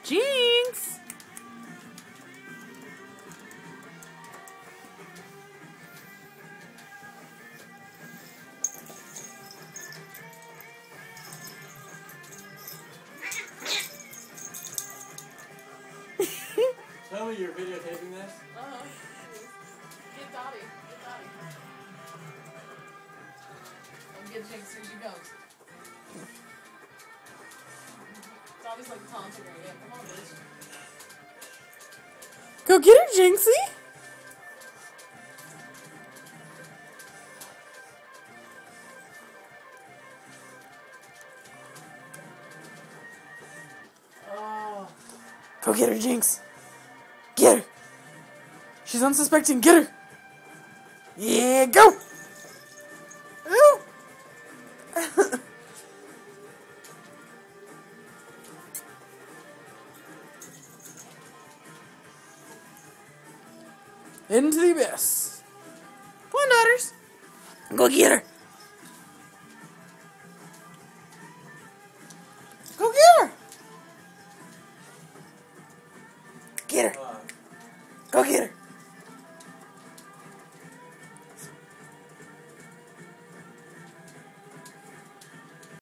Jinx! Tell me you're videotaping this? Get Dottie. Get Dottie. And get Jinx, here she goes. Dottie's like taunting her. Yeah, come on, bitch. Go get her, Jinxie! Oh. Go get her, Jinx! Get her! She's unsuspecting, get her! Yeah, go! Ooh. Into the abyss. Come on, daughters. Go get her. Go get her. Get her. Go get her.